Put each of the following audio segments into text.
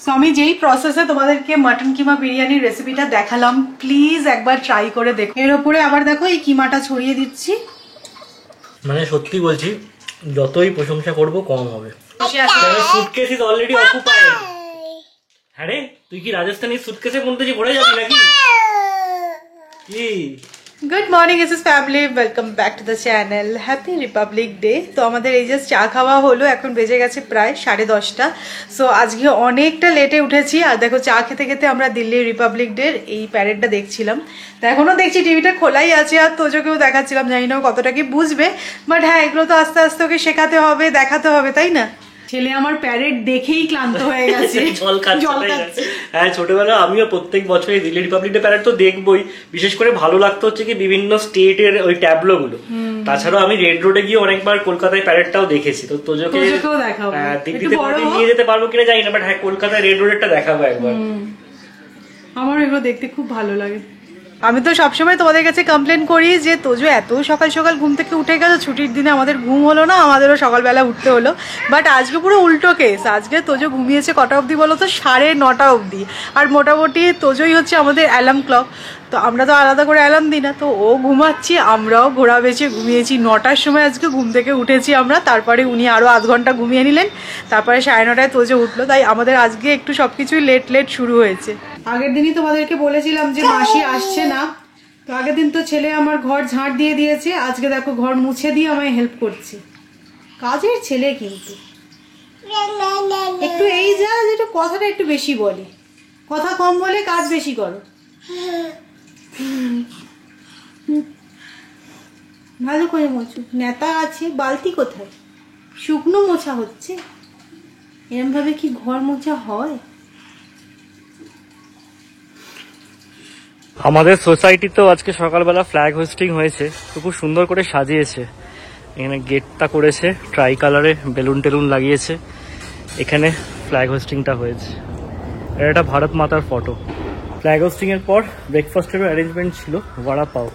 So আমি যেই প্রসেসে তোমাদেরকে মাটন কিমা বিরিয়ানির রেসিপিটা দেখালাম, প্লিজ একবার ট্রাই করে দেখো। এর উপরে আবার দেখো এই কিমাটা ছড়িয়ে দিচ্ছি। মানে সত্যি বলছি, যতই প্রশংসা করব কম হবে। Suitcase is already occupied. হ্যাঁ রে, তুই কি রাজস্থানি সুটকেসে কোনতে যে ভরে যাবি নাকি? কি? Good morning SS family, welcome back to the channel. Happy Republic day. তো আমাদের এই জাস্ট চা খাওয়া হলো, এখন বেজে গেছে প্রায় 10:30। সো আজকে অনেকটা লেটে উঠেছি। আর দেখো চা খেতে খেতে আমরা দিল্লির রিপাবলিক ডের এই প্যারেডটা দেখছিলাম। তো এখনও দেখছি টিভিটা খোলাই আছে, আর তোজোকেও দেখাচ্ছিলাম। জানি না কতটা কি বুঝবে, বাট হ্যাঁ এগুলো তো আস্তে আস্তে ওকে শেখাতে হবে, দেখাতে হবে, তাই না? ছেলে আমার প্যারেড দেখেই ক্লান্ত হয়ে গেছে, জল খাচ্ছে। হ্যাঁ, ছোটবেলা আমিও প্রত্যেক বছরই দিল্লি রিপাবলিক ডে প্যারেড তো দেখবই। বিশেষ করে ভালো লাগতো হচ্ছে কি বিভিন্ন স্টেটের ওই ট্যাবলো গুলো। তাছাড়াও আমি রেড রোডে গিয়ে অনেকবার কলকাতায় প্যারেডটাও দেখেছি। তো তোজোকে দিল্লিতে নিয়ে যেতে পারবো কিনা জানি না, বাট হ্যাঁ কলকাতায় রেড রোডেরটা দেখাবো একবার। আমার এগুলো দেখতে খুব ভালো লাগে। আমি তো সবসময় তোমাদের কাছে কমপ্লেন করি যে তোজো এত সকাল সকাল ঘুম থেকে উঠে গেল, ছুটির দিনে আমাদের ঘুম হলো না, আমাদেরও সকালবেলা উঠতে হলো। বাট আজকে পুরো উল্টো কেস। আজকে তোজো ঘুমিয়েছে কটা অবধি বলো তো? 9:30 অবধি। আর মোটামুটি তোজোই হচ্ছে আমাদের অ্যালার্ম ক্লক। তো আমরা তো আলাদা করে অ্যালার্ম দিই না, তো ও ঘুমাচ্ছি, আমরাও ঘোড়া বেঁচে ঘুমিয়েছি। 9টার সময় আজকে ঘুম থেকে উঠেছি আমরা। তারপরে উনি আরও আধ ঘন্টা ঘুমিয়ে নিলেন, তারপরে 9:30টায় তোজো উঠলো। তাই আমাদের আজকে একটু সবকিছুই লেট শুরু হয়েছে। আগের দিনই তোমাদেরকে বলেছিলাম যে মাসি আসছে না। তো আগের দিন তো ছেলে আমার ঘর ঝাঁট দিয়ে দিয়েছে, আজকে দেখো ঘর মুছে দিয়ে আমায় হেল্প করছে। কাজের ছেলে কিন্তু একটু এই যা যেটা কথাটা একটু বেশি বলে, কথা কম বলে কাজ বেশি করো। ভালো করে মোছো। নেতা আছে, বালতি কোথায়? শুকনো মোছা হচ্ছে, এরম ভাবে কি ঘর মোছা হয়? আমাদের সোসাইটিতেও আজকে সকালবেলা ফ্ল্যাগ হোস্টিং হয়েছে, তো খুব সুন্দর করে সাজিয়েছে। এখানে গেটটা করেছে ট্রাই কালারে, বেলুন টেলুন লাগিয়েছে। এখানে ফ্ল্যাগ হোস্টিংটা হয়েছে। এটা একটা ভারত মাতার ফটো। ফ্ল্যাগ হোস্টিং এর পর ব্রেকফাস্টেরও অ্যারেঞ্জমেন্ট ছিল, বড়া পাও।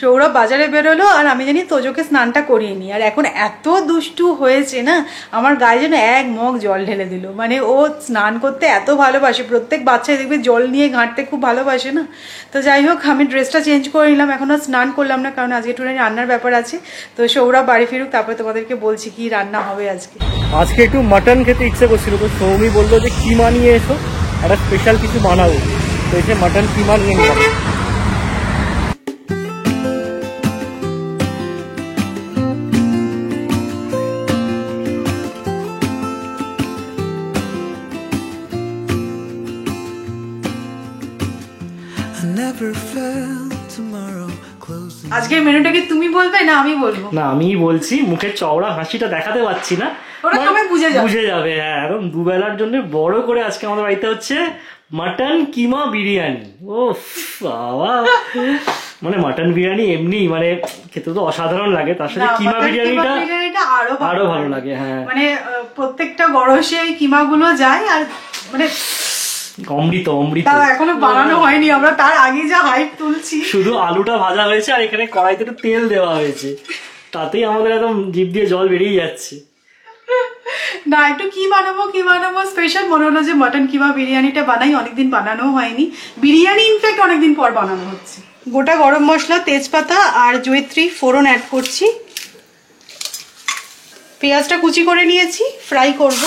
সৌরভ বাজারে বেরোলো, আর আমি জানি তোজোকে স্নানটা করিয়ে নি। আর এখন এত দুষ্টু হয়েছে না, আমার গায়ে যেন এক মগ জল ঢেলে দিল। মানে ও স্নান করতে এত ভালোবাসে, প্রত্যেক বাচ্চাই দেখবে জল নিয়ে ঘাঁটতে খুব ভালোবাসে না। তো যাই হোক, আমি ড্রেসটা চেঞ্জ করে নিলাম, এখনও স্নান করলাম না, কারণ আজকে একটু রান্নার ব্যাপার আছে। তো সৌরভ বাড়ি ফিরুক, তারপরে তোমাদেরকে বলছি কি রান্না হবে আজকে। আজকে একটু মাটন খেতে ইচ্ছে করছিল, তো সৌমি বললো যে কিমা নিয়ে এসো, একটা স্পেশাল কিছু বানাবো। তো এসে মাটন কিমা নিয়ে নিলাম। আজকের মেনুটা কি তুমি বলবে না আমি বলবো? না, আমিই বলছি। মুখের চওড়া হাসিটা দেখাতে পাচ্ছি না, ওরা সবাই বুঝে যাবে। হ্যাঁ, একদম দুবেলার জন্য বড় করে আজকে আমাদের বাড়িতে হচ্ছে মাটন কিমা বিরিয়ানি। ও বাবা, মানে মাটন বিরিয়ানি এমনি মানে খেতে তো অসাধারণ লাগে, তার সাথে কিমা বিরিয়ানিটা আরো ভালো লাগে। হ্যাঁ, মানে প্রত্যেকটা গরসে এই কিমা গুলো যায়, আর মানে অমৃত অমৃত। এখনো বানানো হয়নি, আমরা তার আগে যা হাইপ তুলছি। শুধু আলুটা ভাজা হয়েছে, আর এখানে কড়াইতে একটু তেল দেওয়া হয়েছে, তাতেই আমাদের একদম জিভ দিয়ে জল বেরিয়ে যাচ্ছে। না, একটু কি বানাবো স্পেশাল মনে হলো যে মাটন কিমা বিরিয়ানিটা বানাই। অনেকদিন বানানো হয়নি বিরিয়ানি, ইনফ্যাক্ট অনেকদিন পর বানানো হচ্ছে। গোটা গরম মশলা, তেজপাতা আর জয়িত্রী ফোড়ন অ্যাড করছি। পেঁয়াজটা কুচি করে নিয়েছি, ফ্রাই করব।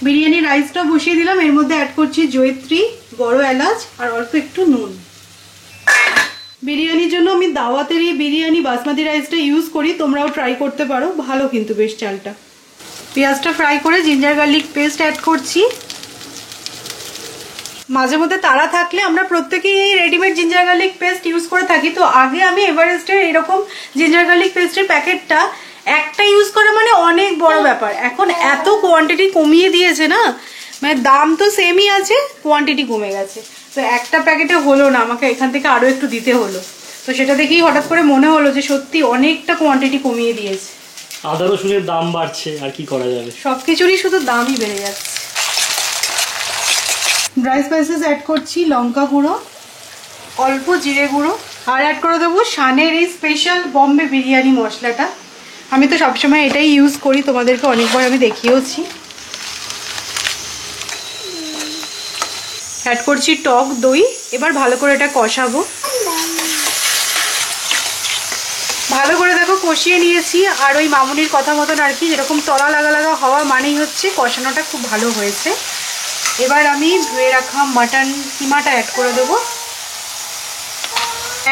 বিরিয়ানি রাইসটা বসিয়ে দিলাম, এর মধ্যে অ্যাড করছি জয়িত্রী, বড় এলাচ আর অল্প একটু নুন। বিরিয়ানির জন্য আমি দাওয়াতের এই বিরিয়ানি বাসমতি রাইসটা ইউজ করি, তোমরাও ট্রাই করতে পারো, ভালো কিন্তু বেশ চালটা। পেঁয়াজটা ফ্রাই করে জিঞ্জার গার্লিক পেস্ট অ্যাড করছি। মাঝে মধ্যে তাড়া থাকলে আমরা প্রত্যেকেই এই readymade ginger garlic paste use করে থাকি। তো আগে আমি এভারেস্টের এরকম জিঞ্জার গার্লিক পেস্টের প্যাকেটটা একটা ইউজ করা মানে অনেক বড় ব্যাপার। এখন এত কোয়ান্টিটি কমিয়ে দিয়েছে না, মানে দাম তো সেমই আছে, কোয়ান্টিটি কমে গেছে। তো একটা প্যাকেটে হলো না, আমাকে এখান থেকে আরো একটু দিতে হলো। তো সেটা দেখেই হঠাৎ করে মনে হলো যে সত্যি অনেকটা কোয়ান্টিটি কমিয়ে দিয়েছে। আদা রসুনের দাম বাড়ছে, আর কি করা যাবে, সবকিছুরই শুধু দামই বেড়ে যাচ্ছে। ড্রাই স্পাইসেস অ্যাড করছি, লঙ্কা গুঁড়ো, অল্প জিরে গুঁড়ো, আর অ্যাড করে দেবো শানের এই স্পেশাল বম্বে বিরিয়ানি মশলাটা। আমি তো সবসময় এটাই ইউজ করি, তোমাদেরকে অনেকবার আমি দেখিয়েওছি। অ্যাড করছি টক দই। এবার ভালো করে এটা কষাবো। ভালো করে দেখো কষিয়ে নিয়েছি। আর ওই মামুনির কথা মতন আর কি, যেরকম তলা লাগা লাগা হওয়া মানেই হচ্ছে কষানোটা খুব ভালো হয়েছে। এবার আমি ধুয়ে রাখা মাটন কিমাটা অ্যাড করে দেবো।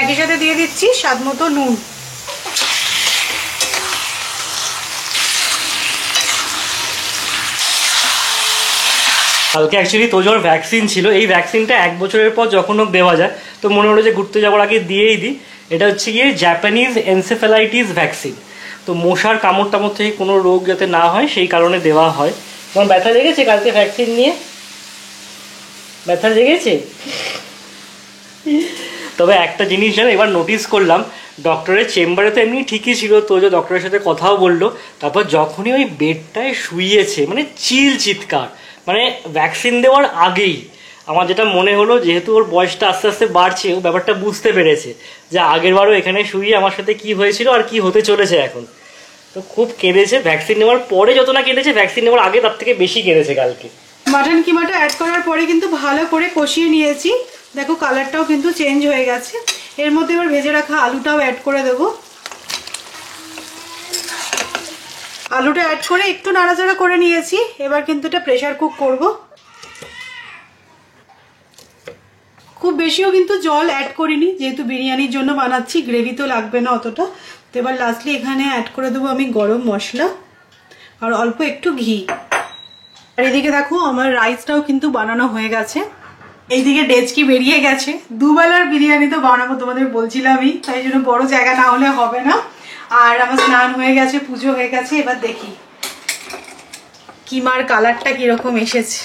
একই সাথে দিয়ে দিচ্ছি স্বাদ মতো নুন। কালকে অ্যাকচুয়ালি তোজোর ভ্যাকসিন ছিল। এই ভ্যাকসিনটা 1 বছরের পর যখন হোক দেওয়া যায়, তো মনে হলো যে ঘুরতে যাওয়ার আগে দিয়েই দিই। এটা হচ্ছে গিয়ে জাপানিজ এনসেফ্যালাইটিস ভ্যাকসিন। তো মশার কামড় টামড় থেকে কোনো রোগ যাতে না হয় সেই কারণে দেওয়া হয়। তোমার ব্যথা লেগেছে কালকে ভ্যাকসিন নিয়ে? ব্যথা লেগেছে? তবে একটা জিনিস জানো, এবার নোটিস করলাম, ডক্টরের চেম্বারে তো এমনি ঠিকই ছিল, তো যে ডক্টরের সাথে কথাও বললো, তারপর যখনই ওই বেডটায় শুইয়েছে মানে চিৎকার, মানে ভ্যাকসিন দেওয়ার আগেই আমার যেটা মনে হলো, যেহেতু ওর বয়সটা আস্তে আস্তে বাড়ছে, ও ব্যাপারটা বুঝতে পেরেছে যে আগেরবারও এখানে শুয়ে আমার সাথে কি হয়েছিল আর কি হতে চলেছে এখন। তো খুব কেঁদেছে। ভ্যাকসিন নেওয়ার পরে যত না কেঁদেছে, ভ্যাকসিন নেওয়ার আগে তার থেকে বেশি কেঁদেছে কালকে। মাটন কিমাটা অ্যাড করার পরে কিন্তু ভালো করে কষিয়ে নিয়েছি। দেখো কালারটাও কিন্তু চেঞ্জ হয়ে গেছে। এর মধ্যে এবার ভেজে রাখা আলুটাও অ্যাড করে দেবো। আলুটা অ্যাড করে একটু নাড়াচাড়া করে নিয়েছি। এবার কিন্তু এটা প্রেসার কুক করব। খুব বেশিও কিন্তু জল অ্যাড করিনি, যেহেতু বিরিয়ানির জন্য বানাচ্ছি, গ্রেভি তো লাগবে না অতটা। তো এবার লাস্টলি এখানে অ্যাড করে দেবো আমি গরম মশলা আর অল্প একটু ঘি। আর এদিকে দেখো আমার রাইসটাও কিন্তু বানানো হয়ে গেছে। এইদিকে ডেচকি বেরিয়ে গেছে। দুবেলার বিরিয়ানি তো বানাবো তোমাদের বলছিলামই, তাই জন্য বড় জায়গা না হলে হবে না। আর আমার স্নান হয়ে গেছে, পুজো হয়ে গেছে। এবার দেখি কিমার কালারটা কিরকম এসেছে।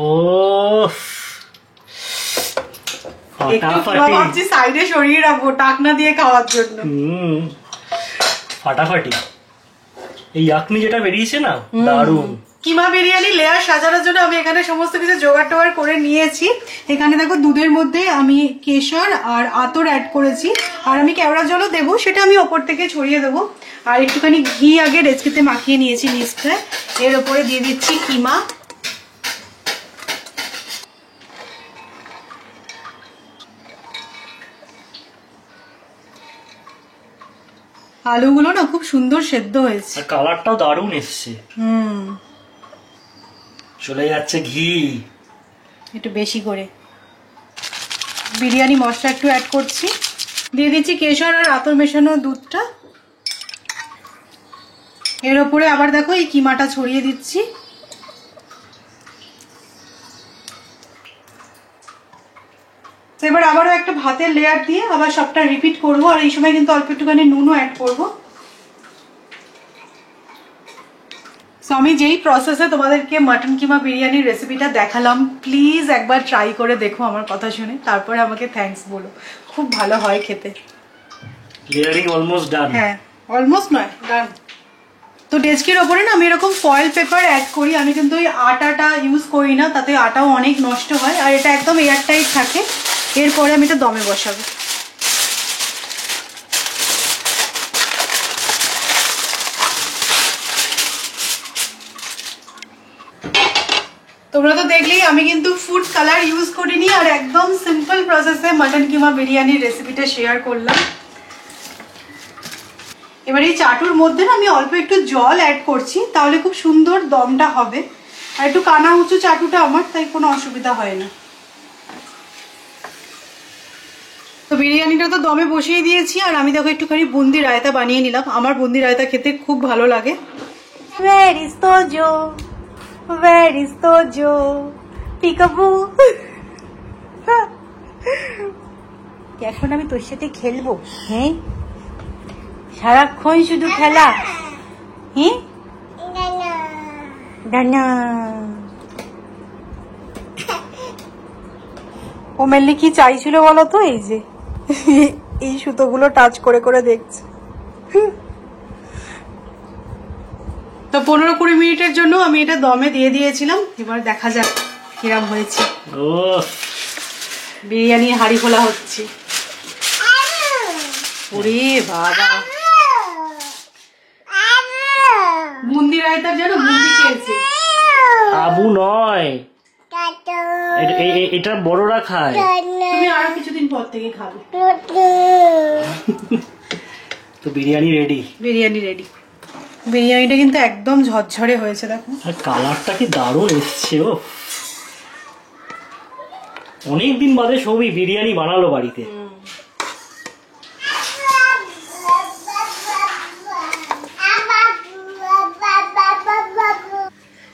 ও ভাবছি সাইডে সরিয়ে রাখবো টাকনা দিয়ে খাওয়ার জন্য। ফাটাফাটি। এই ইয়াকনি যেটা বেরিয়েছে না, দারুণ। কিমা বিরিয়ানি লেয়ার সাজানোর জন্য আমি এখানে সমস্ত কিছু জোগাড় টোগাড় করে নিয়েছি। এখানে দেখো দুধের মধ্যে আমি কেশর আর আতর অ্যাড করেছি। আর আমি কেওড়া জলও দেবো, সেটা আমি ওপর থেকে ছড়িয়ে দেবো। আর একটুখানি ঘি আগে ডেচকিতে মাখিয়ে নিয়েছি নিচটায়। এর ওপরে দিয়ে দিচ্ছি কিমা। আলুগুলো না খুব সুন্দর সেদ্ধ হয়েছে, কালারটাও দারুণ এসছে। চলে যাচ্ছে ঘি একটু বেশি করে। বিরিয়ানি মশলা একটু অ্যাড করছি। দিয়ে দিচ্ছি কেশর আর আতর মেশানো দুধটা। এর ওপরে আবার দেখো এই কিমাটা ছড়িয়ে দিচ্ছি। এবার আবারও একটা ভাতের লেয়ার দিয়ে আবার সবটা রিপিট করবো। আর এই সময় কিন্তু অল্প একটুখানি নুনও অ্যাড করবো। আমি যেই প্রসেসে তোমাদেরকে মাটন কিমা বিরিয়ানির রেসিপিটা দেখালাম, প্লিজ একবার ট্রাই করে দেখো আমার কথা শুনে, তারপরে আমাকে থ্যাঙ্কস বলো। খুব ভালো হয় খেতে। Layering almost done. হ্যাঁ, অলমোস্ট নয়, ডান। তো ডেস্কের ওপরে না আমি এরকম ফয়েল পেপার অ্যাড করি। আমি কিন্তু ওই আটাটা ইউজ করি না, তাতে আটাও অনেক নষ্ট হয়। আর এটা একদম এয়ারটাইট থাকে। এরপরে আমি এটা দমে বসাবো। তোমরা তো দেখলেই আমি কিন্তু ফুড কালার ইউজ করিনি, আর একদম সিম্পল প্রসেসে মাটন কিমা বিরিয়ানির রেসিপিটা শেয়ার করলাম। এবার এই চাটুর মধ্যে না আমি অল্প একটু জল অ্যাড করছি, তাহলে খুব সুন্দর দমটা হবে। আর একটু কানা উঁচু চাটুটা আমার, তাই কোনো অসুবিধা হয় না। তো বিরিয়ানিটা তো দমে বসিয়ে দিয়েছি। আর আমি দেখো একটুখানি বুন্দি রায়তা বানিয়ে নিলাম। আমার বুন্দি রায়তা খেতে খুব ভালো লাগে। Where is Tojo? Where is Tojo? Peekaboo. এখন আমি তোর সাথে খেলবো? হ্যাঁ, সারাক্ষণ শুধু খেলা। হ্যাঁ, ডানা। ও মেনলি কি চাইছিল বলো তো? এই যে এই সুতোগুলো টাচ করে করে দেখছে। তো 15-20 মিনিটের জন্য আমি এটা দমে দিয়ে দিয়েছিলাম। এবার দেখা যাক কিরম হয়েছে। বিরিয়ানির হাঁড়ি খোলা হচ্ছে। ওরে বাবা, বুন্দি রায়তার যেন বুন্দি খেয়েছে। আবু নয়, এটা বড়রা খায়। তুমি আরো কিছুদিন পর থেকে খাবে। তো বিরিয়ানি রেডি। বিরিয়ানি রেডি। বিরিয়ানিটা কিন্তু একদম ঝরঝরে হয়েছে, দেখো। আর কালারটা কি দারুণ এসছে। ও অনেকদিন বাদে সবই বিরিয়ানি বানালো বাড়িতে।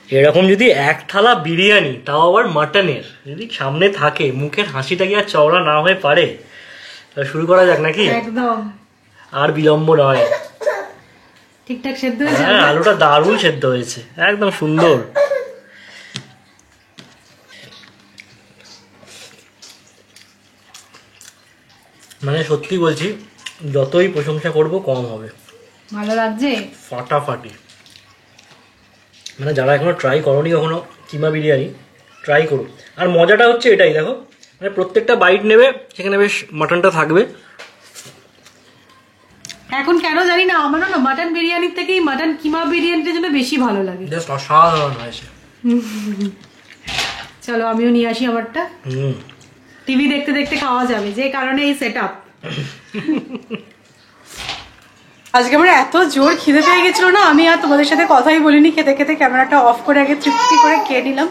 এরকম যদি এক থালা বিরিয়ানি, তাও আবার মাটনের, যদি সামনে থাকে, মুখের হাসিটা কি আর চওড়া না হয়ে পারে? শুরু করা যাক নাকি? একদম, আর বিলম্ব নয়। ঠিকঠাক সেদ্ধ হয়েছে। হ্যাঁ, আলুটা দারুণ সেদ্ধ হয়েছে, একদম সুন্দর। মানে সত্যি বলছি, যতই প্রশংসা করব কম হবে। ভালো লাগছে, ফাটাফাটি। মানে যারা এখনো ট্রাই করোনি কখনো কিমা বিরিয়ানি, ট্রাই করো। আর মজাটা হচ্ছে এটাই, দেখো, মানে প্রত্যেকটা বাইট নেবে, সেখানে বেশ মাটনটা থাকবে। এখন কেন জানি না, আমারও না মাটন বিরিয়ানির থেকেই মাটন কিমা বিরিয়ানিটা যেন বেশি ভালো লাগে। জাস্ট অসাধারণ হয়েছে। চলো আমিও নিয়ে আসি আমারটা। টিভি দেখতে দেখতে খাওয়া যাবে, যে কারণে এই সেট আপ। আজকে আমার এত জোর খিদে পেয়ে গেছিল না, আমি আর তোমাদের সাথে কথাই বলিনি, খেতে খেতে ক্যামেরাটা অফ করে আগে তৃপ্তি করে খেয়ে নিলাম।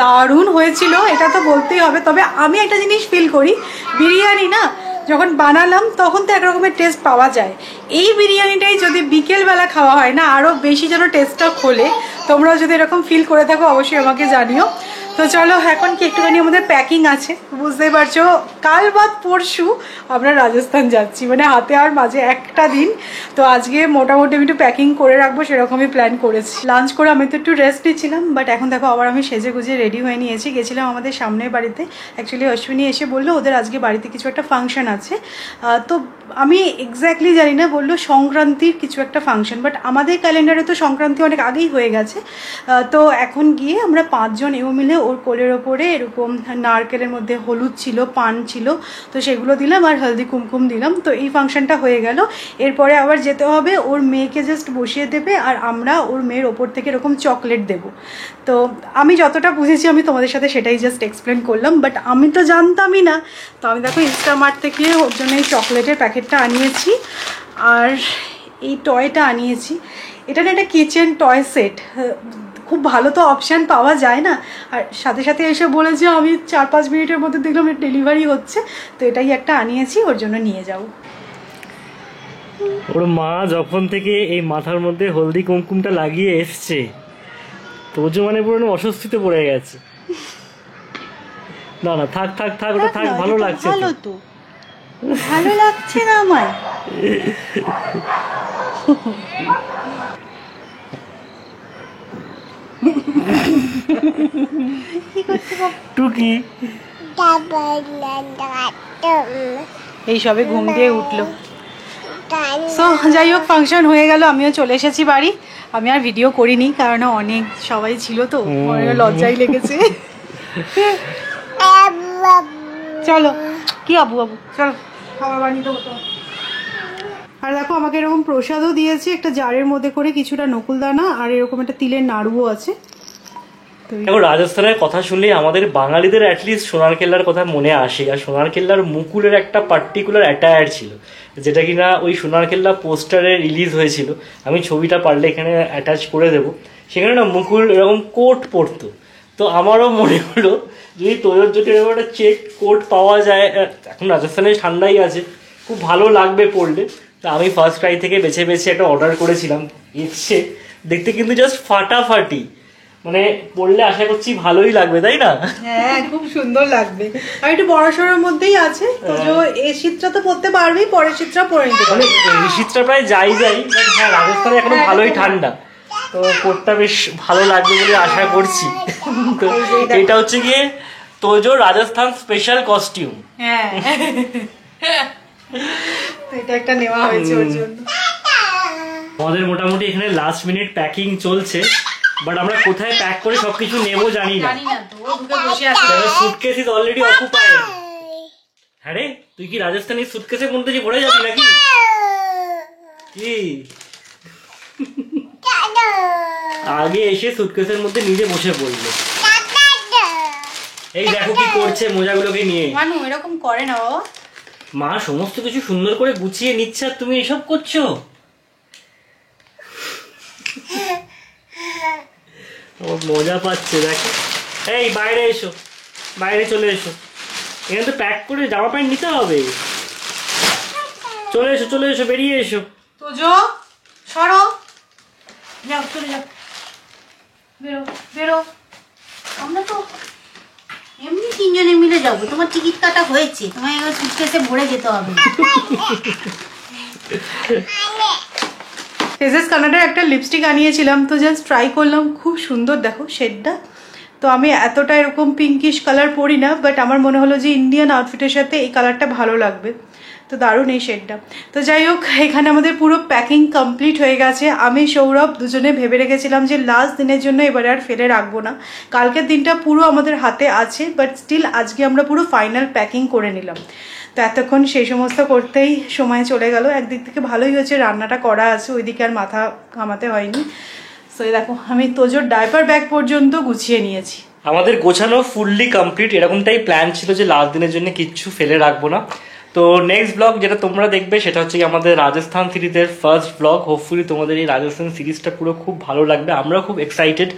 দারুণ হয়েছিল, এটা তো বলতেই হবে। তবে আমি একটা জিনিস ফিল করি, বিরিয়ানি না যখন বানালাম তখন তো একরকমের টেস্ট পাওয়া যায়, এই বিরিয়ানিটাই যদি বিকেলবেলা খাওয়া হয় না, আরও বেশি যেন টেস্টটা খোলে। তোমরাও যদি এরকম ফিল করে থাকো অবশ্যই আমাকে জানিও। তো চলো, এখন কি একটুখানি আমাদের প্যাকিং আছে, বুঝতেই পারছো, কাল বাদ পরশু আমরা রাজস্থান যাচ্ছি, মানে হাতে আর মাঝে একটা দিন। তো আজকে মোটামুটি আমি একটু প্যাকিং করে রাখবো, সেরকমই প্ল্যান করেছি। লাঞ্চ করে আমি তো একটু রেস্ট নিচ্ছিলাম, বাট এখন দেখো আবার আমি সেজে গুজে রেডি হয়ে নিয়েছি। গেছিলাম আমাদের সামনের বাড়িতে, অ্যাকচুয়ালি অশ্বিনী এসে বললো ওদের আজকে বাড়িতে কিছু একটা ফাংশন আছে। তো আমি এক্স্যাক্টলি জানি না, বললো সংক্রান্তির কিছু একটা ফাংশন, বাট আমাদের ক্যালেন্ডারে তো সংক্রান্তি অনেক আগেই হয়ে গেছে। তো এখন গিয়ে আমরা 5 জন এও মিলে ওর কোলের ওপরে এরকম নারকেলের মধ্যে হলুদ ছিল, পান ছিল, তো সেগুলো দিলাম আর হলদি কুমকুম দিলাম। তো এই ফাংশনটা হয়ে গেল। এরপরে আবার যেতে হবে, ওর মেয়েকে জাস্ট বসিয়ে দেবে আর আমরা ওর মেয়ের ওপর থেকে এরকম চকলেট দেব। তো আমি যতটা বুঝেছি আমি তোমাদের সাথে সেটাই জাস্ট এক্সপ্লেন করলাম, বাট আমি তো জানতামই না। তো আমি দেখো ইনস্টামার্ট থেকে ওর জন্য এই চকলেটের প্যাকেটটা আনিয়েছি আর এই টয়টা আনিয়েছি। এটা না একটা কিচেন টয় সেট, খুব ভালো তো অপশান পাওয়া যায় না। আর সাথে সাথে এসে বলেছে, আমি 4-5 মিনিটের মধ্যে দেখলাম ডেলিভারি হচ্ছে, তো এটাই একটা আনিয়েছি, ওর জন্য নিয়ে যাও। ওর মা যখন থেকে এই মাথার মধ্যে হলদি কুমকুমটা লাগিয়ে এসছে, তোজো মানে পুরো অস্বস্তিতে পড়ে গেছে। না না, থাক থাক থাক, ওটা থাক, ভালো লাগছে। ভালো তো, ভালো লাগছে না আমার। টুকি এই সবে ঘুম দিয়ে উঠলো। সো যাই হোক, ফাংশন হয়ে গেল, আমিও চলে এসেছি বাড়ি। আমি আর ভিডিও করিনি, কারণ অনেক সবাই ছিল তো, অনেক লজ্জাই লেগেছে। চলো, কি আবু আবু, চলো খাবার বানিয়ে দেবো তো। আর দেখো আমাকে এরকম প্রসাদও দিয়েছে, একটা জারের মধ্যে করে কিছুটা নকুলদানা আর এরকম একটা তিলের নাড়ুও আছে। দেখো, রাজস্থানের কথা শুনলেই আমাদের বাঙালিদের অ্যাটলিস্ট সোনার কেল্লার কথা মনে আসে। আর সোনার কেল্লার মুকুলের একটা পার্টিকুলার অ্যাটায়ার ছিল, যেটা কিনা ওই সোনার কেল্লা পোস্টারে রিলিজ হয়েছিল। আমি ছবিটা পারলে এখানে অ্যাটাচ করে দেবো। সেখানে না মুকুল এরকম কোট পরতো। তো আমারও মনে হলো যদি তোর যদি এরকম একটা চেক কোট পাওয়া যায়, এখন রাজস্থানে ঠান্ডাই আছে, খুব ভালো লাগবে পরলে। তা আমি ফার্স্ট ক্রাই থেকে বেছে বেছে একটা অর্ডার করেছিলাম, এসছে দেখতে কিন্তু জাস্ট ফাটাফাটি। মানে পড়লে আশা করছি ভালোই লাগবে, তাই না? হ্যাঁ, খুব সুন্দর লাগবে। আর একটু বড়সড়ের মধ্যেই আছে, তো এই শীতটা তো পরতে পারবি, পরের শীতটা পরে নিতে পারবি। এই শীতটা প্রায় যাই, হ্যাঁ রাজস্থানে এখনো ভালোই ঠান্ডা, তো কোটটা বেশ ভালো লাগবে বলে আশা করছি। তো এটা হচ্ছে গিয়ে তোজো রাজস্থান স্পেশাল কস্টিউম। হ্যাঁ, এটা একটা নেওয়া হয়েছে ওর জন্য। আমাদের মোটামুটি এখানে লাস্ট মিনিট প্যাকিং চলছে, বাট আমরা কোথায় প্যাক করে সবকিছু নেবো জানি না। Suitcase is already occupied. হ্যাঁ রে, তুই কি রাজস্থানের সুটকেসে কোনটা যে পড়ে যাবি নাকি? কি আগে এসে সুটকেসের মধ্যে নিজে বসে পড়লো। এই দেখো কি করছে মোজাগুলোকে নিয়ে। মানু এরকম করে না বাবা। মা সমস্ত কিছু সুন্দর করে গুছিয়ে নিচ্ছে আর তুমি এসব করছো। আমার মজা পাচ্ছে দেখো। এই বাইরে এসো, বাইরে চলে এসো, এখানে তো প্যাক করে জামা প্যান্ট নিতে হবে। চলে এসো, চলে এসো, বেরিয়ে এসো। তোজো সরো, যাও চলে যাও, বেরো বেরো। আমরা তো এমনি তিনজনে মিলে যাবো, তোমার টিকিট কাটা হয়েছে, তোমায় এবার সুটকেসে ভরে যেতে হবে। ফেজেস কানাডার একটা লিপস্টিক আনিয়েছিলাম, তো জাস্ট ট্রাই করলাম, খুব সুন্দর দেখো শেডটা। তো আমি এতটা এরকম পিঙ্কিশ কালার পরি না, বাট আমার মনে হলো যে ইন্ডিয়ান আউটফিটের সাথে এই কালারটা ভালো লাগবে, তো দারুণ এই শেডটা। তো যাই হোক, এখানে আমাদের পুরো প্যাকিং কমপ্লিট হয়ে গেছে। আমি সৌরভ দুজনে ভেবে রেখেছিলাম যে লাস্ট দিনের জন্য এবারে আর ফেলে রাখবো না, কালকের দিনটা পুরো আমাদের হাতে আছে, বাট স্টিল আজকে আমরা পুরো ফাইনাল প্যাকিং করে নিলাম। তো এতক্ষণ সেই সমস্ত করতেই সময় চলে গেল। একদিক থেকে ভালোই হয়েছে রান্নাটা করা আছে, ওইদিকে আর মাথা ঘামাতে হয়নি। তো দেখো আমি তোজোর ডাইপার ব্যাগ পর্যন্ত গুছিয়ে নিয়েছি। আমাদের গোছানো ফুললি কমপ্লিট, এরকমটাই প্ল্যান ছিল যে লাস্ট দিনের জন্য কিচ্ছু ফেলে রাখবো না। তো নেক্সট ব্লগ যেটা তোমরা দেখবে সেটা হচ্ছে কি আমাদের রাজস্থান সিরিজের ফার্স্ট ব্লগ। হোপফুলি তোমাদের এই রাজস্থান সিরিজটা পুরো খুব ভালো লাগবে, আমরা খুব এক্সাইটেড,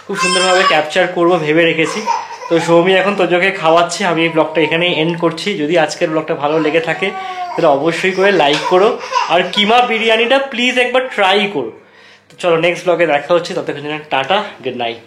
খুব সুন্দরভাবে ক্যাপচার করবো ভেবে রেখেছি। তো সৌমি এখন তোজোকে খাওয়াচ্ছে, আমি এই ব্লগটা এখানেই এন্ড করছি। যদি আজকের ব্লগটা ভালো লেগে থাকে তাহলে অবশ্যই করে লাইক করো, আর কিমা বিরিয়ানিটা প্লিজ একবার ট্রাই করো। তো চলো নেক্সট ব্লগে দেখা হচ্ছে, ততক্ষণ টাটা, গুড নাইট।